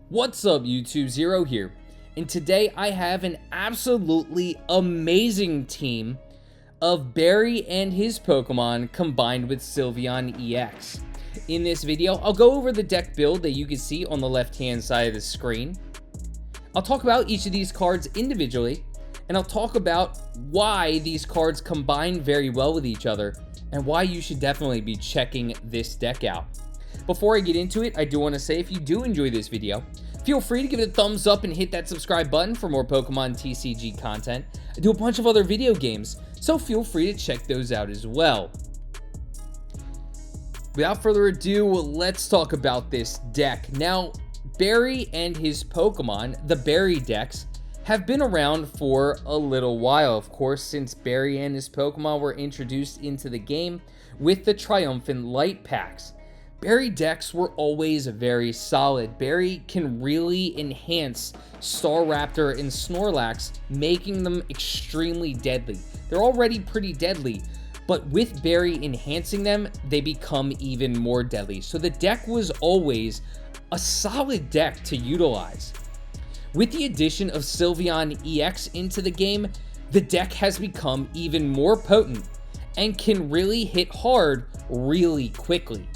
What's up YouTube, Zero here, and today I have an absolutely amazing team of Barry and his Pokemon combined with Sylveon EX. In this video, I'll go over the deck build that you can see on the left hand side of the screen. I'll talk about each of these cards individually, and I'll talk about why these cards combine very well with each other, and why you should definitely be checking this deck out. Before I get into it, I do want to say if you do enjoy this video, feel free to give it a thumbs up and hit that subscribe button for more Pokemon TCG content. I do a bunch of other video games, so feel free to check those out as well. Without further ado, let's talk about this deck. Now, Barry and his Pokemon, the Barry decks, have been around for a little while, of course, since Barry and his Pokemon were introduced into the game with the Triumphant Light packs. Barry decks were always very solid. Barry can really enhance Staraptor and Snorlax, making them extremely deadly. They're already pretty deadly, but with Barry enhancing them, they become even more deadly. So the deck was always a solid deck to utilize. With the addition of Sylveon EX into the game, the deck has become even more potent and can really hit hard really quickly.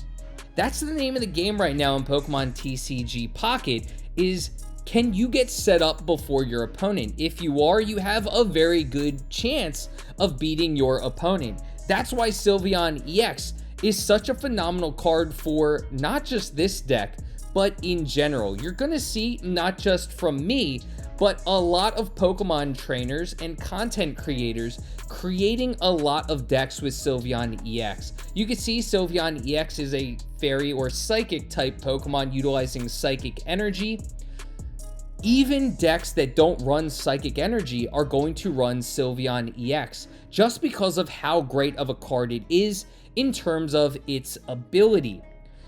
That's the name of the game right now in Pokemon TCG Pocket, is can you get set up before your opponent? If you are, you have a very good chance of beating your opponent. That's why Sylveon EX is such a phenomenal card for not just this deck, but in general. You're gonna see, not just from me, but a lot of Pokemon trainers and content creators creating a lot of decks with Sylveon EX. You can see Sylveon EX is a fairy or psychic type Pokemon utilizing psychic energy. Even decks that don't run psychic energy are going to run Sylveon EX just because of how great of a card it is in terms of its ability.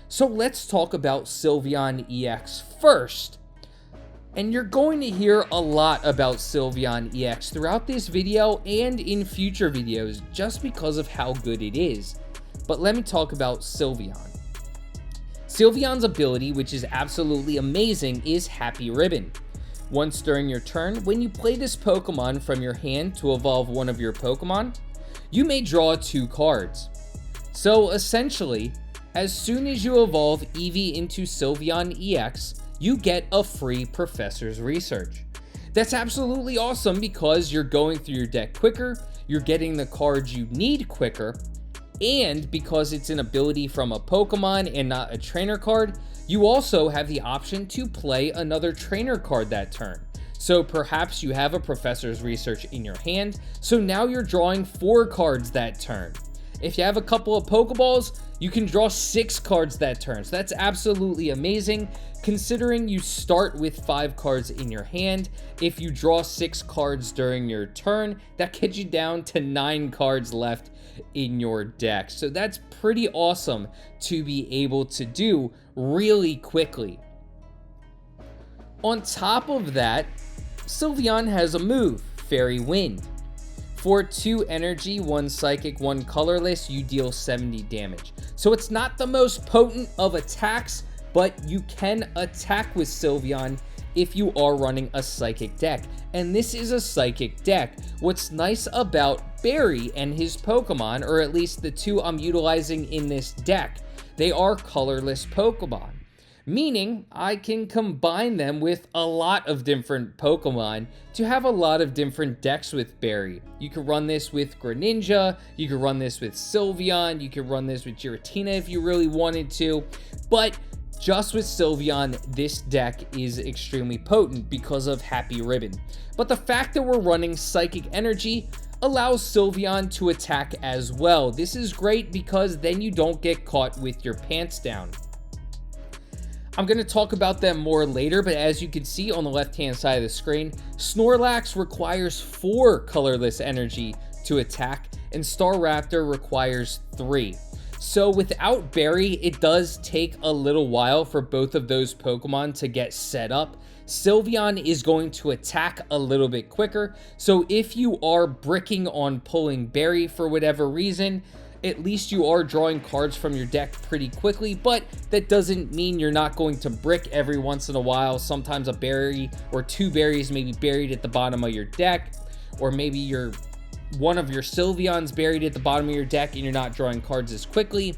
So let's talk about Sylveon EX first. And you're going to hear a lot about Sylveon EX throughout this video and in future videos just because of how good it is. But let me talk about Sylveon. Sylveon's ability, which is absolutely amazing, is Happy Ribbon. Once during your turn, when you play this Pokemon from your hand to evolve one of your Pokemon, you may draw 2 cards. So essentially, as soon as you evolve Eevee into Sylveon EX, you get a free Professor's Research. That's absolutely awesome because you're going through your deck quicker, you're getting the cards you need quicker, and because it's an ability from a Pokemon and not a trainer card, you also have the option to play another trainer card that turn. So perhaps you have a Professor's Research in your hand, so now you're drawing 4 cards that turn. If you have a couple of Pokeballs, you can draw 6 cards that turn. So that's absolutely amazing, considering you start with 5 cards in your hand. If you draw 6 cards during your turn, that gets you down to 9 cards left in your deck. So that's pretty awesome to be able to do really quickly. On top of that, Sylveon has a move, Fairy Wind. For 2 energy, 1 psychic, 1 colorless, you deal 70 damage. So it's not the most potent of attacks, but you can attack with Sylveon if you are running a psychic deck. And this is a psychic deck. What's nice about Barry and his Pokemon, or at least the 2 I'm utilizing in this deck, they are colorless Pokemon. Meaning, I can combine them with a lot of different Pokemon to have a lot of different decks with Barry. You can run this with Greninja, you can run this with Sylveon, you can run this with Giratina if you really wanted to, but just with Sylveon, this deck is extremely potent because of Happy Ribbon. But the fact that we're running Psychic Energy allows Sylveon to attack as well. This is great because then you don't get caught with your pants down. I'm going to talk about them more later, but as you can see on the left-hand side of the screen, Snorlax requires 4 colorless energy to attack, and Staraptor requires 3. So without Barry, it does take a little while for both of those Pokemon to get set up. Sylveon is going to attack a little bit quicker, so if you are bricking on pulling Barry for whatever reason, at least you are drawing cards from your deck pretty quickly, but that doesn't mean you're not going to brick every once in a while. Sometimes a berry or two berries may be buried at the bottom of your deck, or maybe one of your Sylveon's buried at the bottom of your deck and you're not drawing cards as quickly.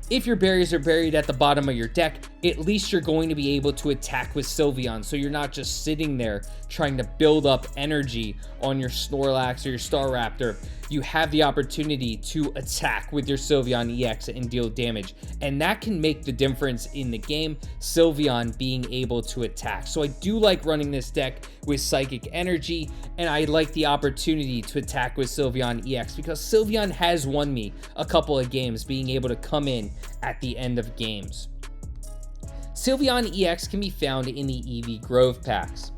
If your berries are buried at the bottom of your deck, at least you're going to be able to attack with Sylveon, so you're not just sitting there trying to build up energy on your Snorlax or your Staraptor. You have the opportunity to attack with your Sylveon EX and deal damage, and that can make the difference in the game, Sylveon being able to attack. So I do like running this deck with Psychic Energy, and I like the opportunity to attack with Sylveon EX because Sylveon has won me a couple of games, being able to come in at the end of games. Sylveon EX can be found in the Eevee Grove packs.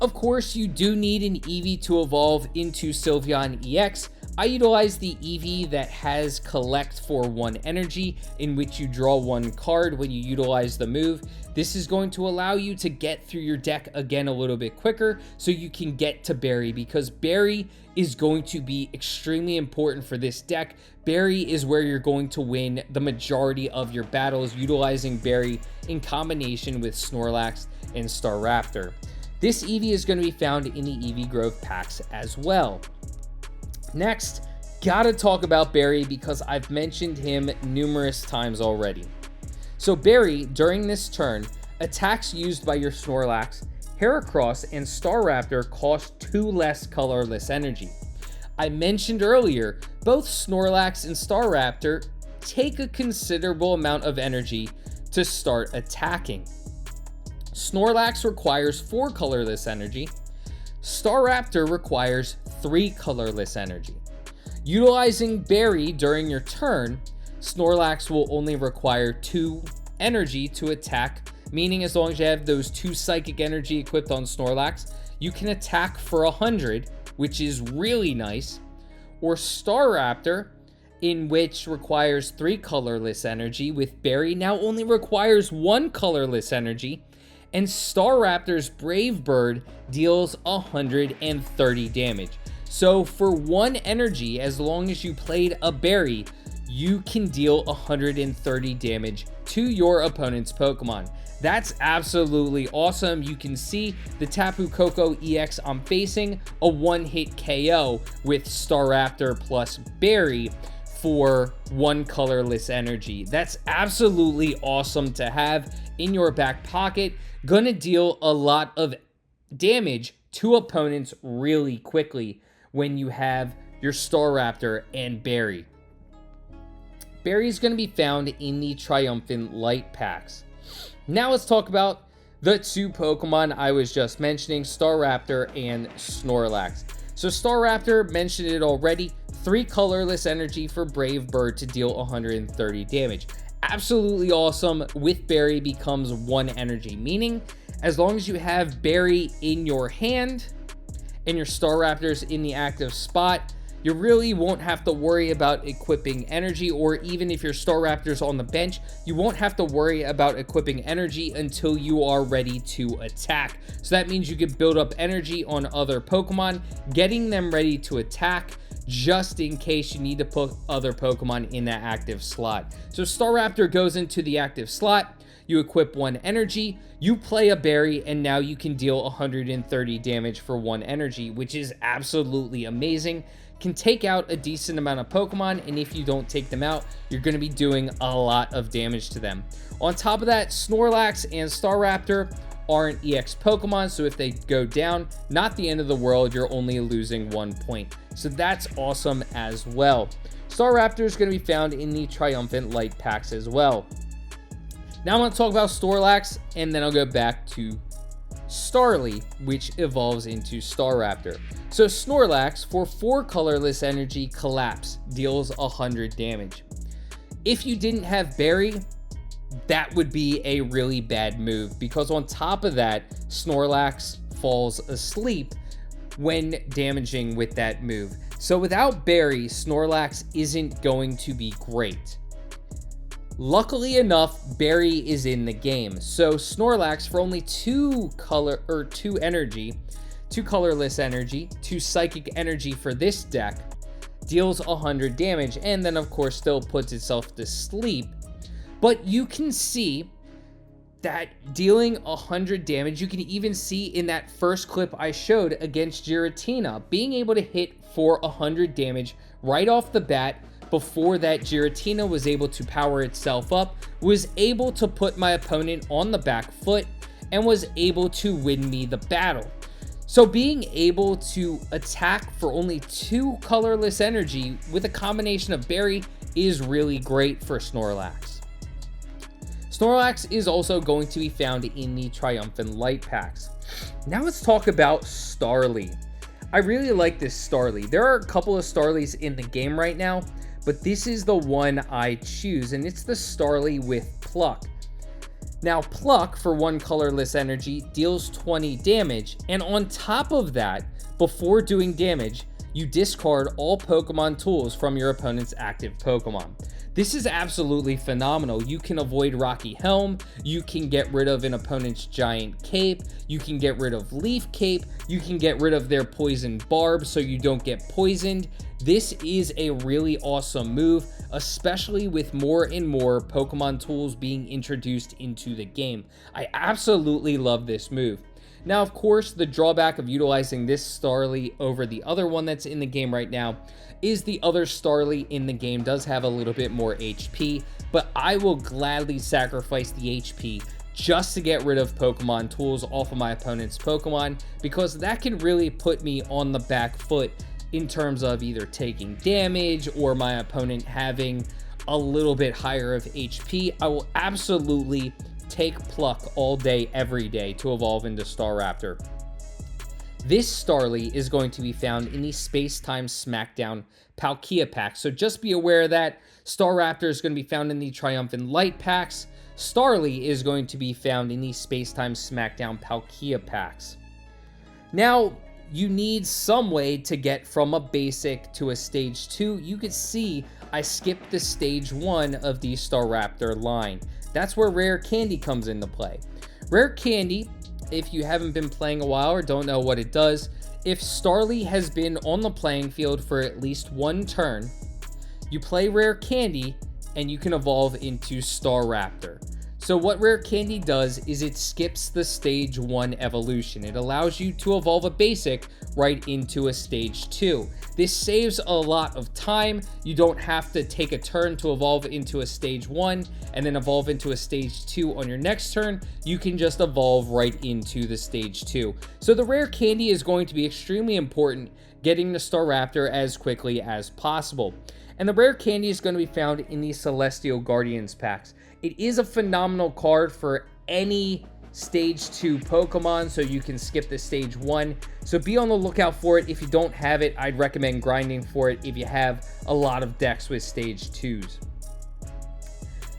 Of course, you do need an Eevee to evolve into Sylveon EX. I utilize the Eevee that has collect for 1 energy, in which you draw 1 card when you utilize the move. This is going to allow you to get through your deck again a little bit quicker, so you can get to Berry, because Berry is going to be extremely important for this deck. Berry is where you're going to win the majority of your battles, utilizing Berry in combination with Snorlax and Staraptor. This Eevee is going to be found in the Eevee Grove packs as well. Next, gotta talk about Berry because I've mentioned him numerous times already. So Berry, during this turn, attacks used by your Snorlax, Heracross, and Staraptor cost 2 less colorless energy. I mentioned earlier, both Snorlax and Staraptor take a considerable amount of energy to start attacking. Snorlax requires 4 colorless energy. Staraptor requires 3 colorless energy. Utilizing Berry during your turn, Snorlax will only require 2 energy to attack, meaning as long as you have those 2 psychic energy equipped on Snorlax, you can attack for 100, which is really nice. Or Staraptor, in which requires 3 colorless energy, with Berry now only requires 1 colorless energy. And Staraptor's Brave Bird deals 130 damage. So for 1 energy, as long as you played a Berry, you can deal 130 damage to your opponent's Pokemon. That's absolutely awesome. You can see the Tapu Koko EX I'm facing, a 1-hit KO with Staraptor plus Berry for 1 colorless energy. That's absolutely awesome to have in your back pocket. Gonna deal a lot of damage to opponents really quickly when you have your Staraptor and Berry. Berry is going to be found in the Triumphant Light packs. Now let's talk about the 2 Pokemon I was just mentioning, Staraptor and Snorlax. So Staraptor, mentioned it already, 3 colorless energy for Brave Bird to deal 130 damage. Absolutely awesome. With Berry becomes 1 energy, meaning as long as you have Berry in your hand and your Staraptor's in the active spot, you really won't have to worry about equipping energy, or even if your Staraptor's on the bench, you won't have to worry about equipping energy until you are ready to attack. So that means you can build up energy on other Pokemon, getting them ready to attack, just in case you need to put other Pokemon in that active slot. So Staraptor goes into the active slot, you equip 1 energy, you play a Berry, and now you can deal 130 damage for 1 energy, which is absolutely amazing. Can take out a decent amount of Pokemon, and if you don't take them out, you're going to be doing a lot of damage to them. On top of that, Snorlax and Staraptor aren't EX Pokemon, so if they go down, not the end of the world, you're only losing 1 point. So that's awesome as well. Staraptor is going to be found in the Triumphant Light packs as well. Now I'm going to talk about Snorlax, and then I'll go back to Starly, which evolves into Staraptor. So Snorlax, for 4 colorless energy, Collapse, deals 100 damage. If you didn't have Berry, that would be a really bad move, because on top of that, Snorlax falls asleep when damaging with that move. So without Berry, Snorlax isn't going to be great. Luckily enough, Berry is in the game. So Snorlax, for only 2 colorless energy, 2 psychic energy for this deck, deals 100 damage, and then of course still puts itself to sleep. But you can see that dealing 100 damage, you can even see in that first clip I showed against Giratina, being able to hit for 100 damage right off the bat before that Giratina was able to power itself up, was able to put my opponent on the back foot, and was able to win me the battle. So being able to attack for only 2 colorless energy with a combination of Berry is really great for Snorlax. Snorlax is also going to be found in the Triumphant Light packs. Now let's talk about Starly. I really like this Starly. There are a couple of Starlies in the game right now, but this is the one I choose, and it's the Starly with Pluck. Now, Pluck, for 1 colorless energy, deals 20 damage, and on top of that, before doing damage, you discard all Pokemon tools from your opponent's active Pokemon. This is absolutely phenomenal. You can avoid Rocky Helm, you can get rid of an opponent's Giant Cape, you can get rid of Leaf Cape, you can get rid of their Poison Barb so you don't get poisoned. This is a really awesome move, especially with more and more Pokemon tools being introduced into the game. I absolutely love this move. Now, of course, the drawback of utilizing this Starly over the other one that's in the game right now is the other Starly in the game does have a little bit more HP, but I will gladly sacrifice the HP just to get rid of Pokemon tools off of my opponent's Pokemon, because that can really put me on the back foot in terms of either taking damage or my opponent having a little bit higher of HP. I will absolutely take Pluck all day, every day to evolve into Staraptor. This Starly is going to be found in the Space Time Smackdown Palkia pack, so just be aware that Staraptor is going to be found in the Triumphant Light packs. Starly is going to be found in the Space Time Smackdown Palkia packs. Now, you need some way to get from a basic to a stage 2. You can see I skipped the stage 1 of the Staraptor line. That's where Rare Candy comes into play. Rare Candy, if you haven't been playing a while or don't know what it does, if Starly has been on the playing field for at least 1 turn, you play Rare Candy and you can evolve into Staraptor. So what Rare Candy does is it skips the stage 1 evolution. It allows you to evolve a basic right into a stage 2. This saves a lot of time. You don't have to take a turn to evolve into a stage 1 and then evolve into a stage 2 on your next turn. You can just evolve right into the stage 2. So the Rare Candy is going to be extremely important, getting the Staraptor as quickly as possible. And the Rare Candy is going to be found in the Celestial Guardians packs. It is a phenomenal card for any stage 2 Pokemon, so you can skip the stage 1. So be on the lookout for it. If you don't have it, I'd recommend grinding for it if you have a lot of decks with stage 2s.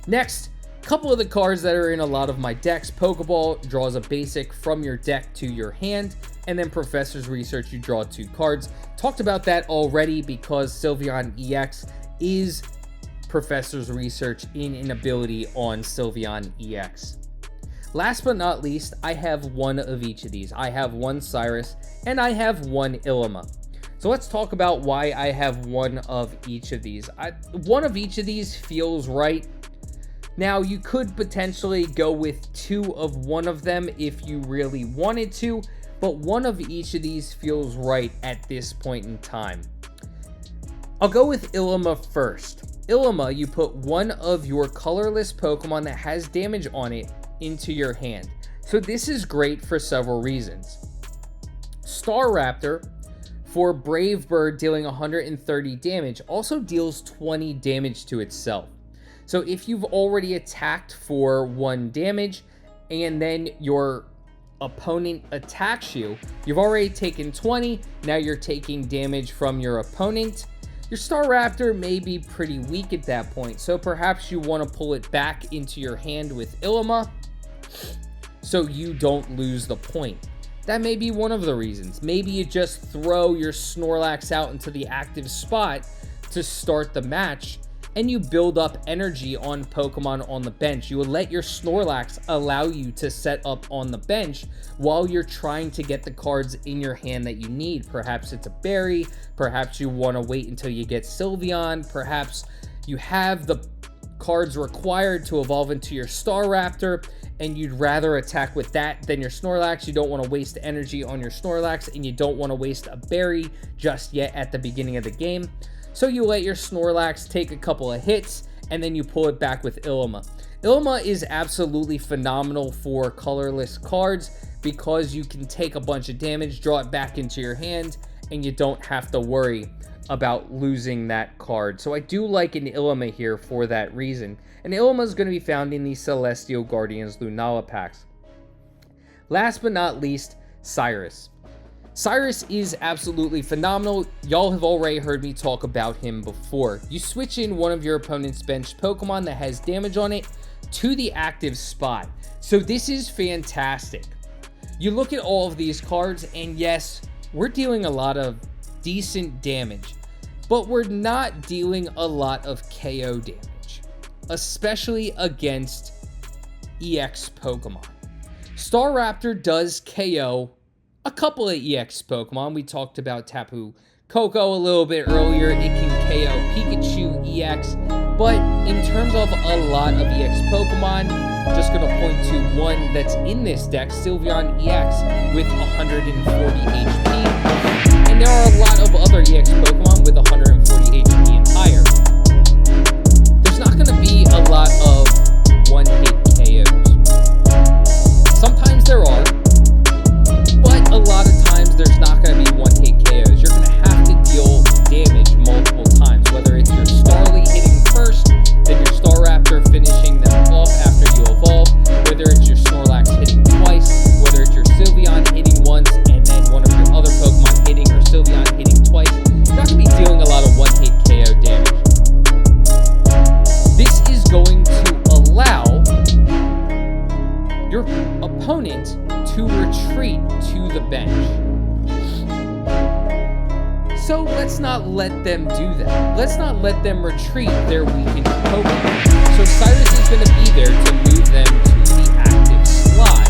Next, a couple of the cards that are in a lot of my decks. Pokeball draws a basic from your deck to your hand, and then Professor's Research, you draw 2 cards. Talked about that already because Sylveon EX is Professor's Research in an ability on Sylveon EX. Last but not least, I have one of each of these. I have one Cyrus and I have one Ilima. So let's talk about why I have one of each of these. One of each of these feels right. Now, you could potentially go with 2 of one of them if you really wanted to, but one of each of these feels right at this point in time. I'll go with Ilima first. Ilima, you put one of your colorless Pokemon that has damage on it into your hand. So this is great for several reasons. Staraptor, for Brave Bird dealing 130 damage, also deals 20 damage to itself. So if you've already attacked for 1 damage and then your opponent attacks you, you've already taken 20, now you're taking damage from your opponent. Your Staraptor may be pretty weak at that point, so perhaps you want to pull it back into your hand with Ilima so you don't lose the point. That may be one of the reasons. Maybe you just throw your Snorlax out into the active spot to start the match, and you build up energy on Pokemon on the bench. You will let your Snorlax allow you to set up on the bench while you're trying to get the cards in your hand that you need. Perhaps it's a berry, perhaps you want to wait until you get Sylveon, perhaps you have the cards required to evolve into your Staraptor, and you'd rather attack with that than your Snorlax. You don't want to waste energy on your Snorlax, and you don't want to waste a berry just yet at the beginning of the game. So you let your Snorlax take a couple of hits, and then you pull it back with Ilima. Ilima is absolutely phenomenal for colorless cards because you can take a bunch of damage, draw it back into your hand, and you don't have to worry about losing that card. So I do like an Ilima here for that reason. And Ilima is going to be found in the Celestial Guardians Lunala packs. Last but not least, Cyrus. Cyrus is absolutely phenomenal. Y'all have already heard me talk about him before. You switch in one of your opponent's bench Pokemon that has damage on it to the active spot. So this is fantastic. You look at all of these cards, and yes, we're dealing a lot of decent damage, but we're not dealing a lot of KO damage, especially against EX Pokemon. Staraptor does KO a couple of EX Pokemon. We talked about Tapu Koko a little bit earlier. It can KO Pikachu EX, but in terms of a lot of EX Pokemon, just going to point to one that's in this deck, Sylveon EX with 140 HP. And there are a lot of other EX Pokemon with 140 HP and higher. There's not going to be a lot of one-hit KOs. Sometimes there are, but a lot of times there's not going to be one-hit KOs. You're going to have to deal damage multiple times, whether it's your Starly hitting first, then your Staraptor finishing them off after you evolve, whether it's your Snorlax hitting twice, whether it's your Sylveon hitting once, and then one of your other Pokemon hitting, or Sylveon hitting twice. You're not going to be dealing a lot of one-hit KO damage. This is going to allow your opponent to retreat to the bench. So let's not let them do that. Let's not let them retreat their weakened Pokemon. So Cyrus is going to be there to move them to the active slot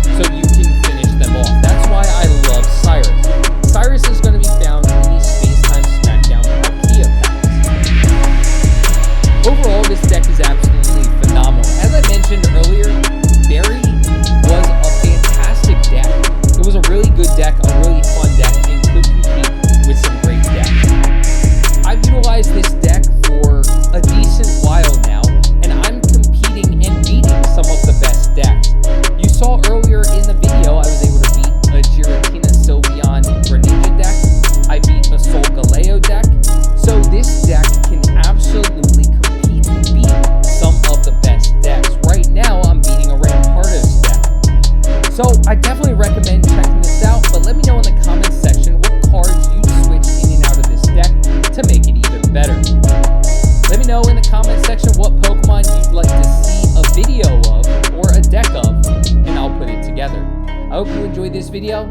so you can finish them off. That's why I love Cyrus. Cyrus is going to be found in the Space-Time Smackdown Palkia packs. Overall, this deck is absolutely phenomenal. As I mentioned earlier, Barry was a fantastic deck. It was a really good deck, a really fun deck, and could compete with some great decks. I've utilized this deck for a decent while now, and I'm competing and beating some of the best decks. You saw earlier in the video, I was able to beat a Giratina Sylveon Greninja deck. I beat a Solgaleo deck. So this deck can absolutely compete and beat some of the best decks. Right now, I'm beating a Rampardos deck. So I definitely recommend checking this out, but let me know in the comments section what cards you switch in and out of this deck to make it even better. Let me know in the comments section what Pokemon you'd like to see a video of or a deck of, and I'll put it together. I hope you enjoyed this video.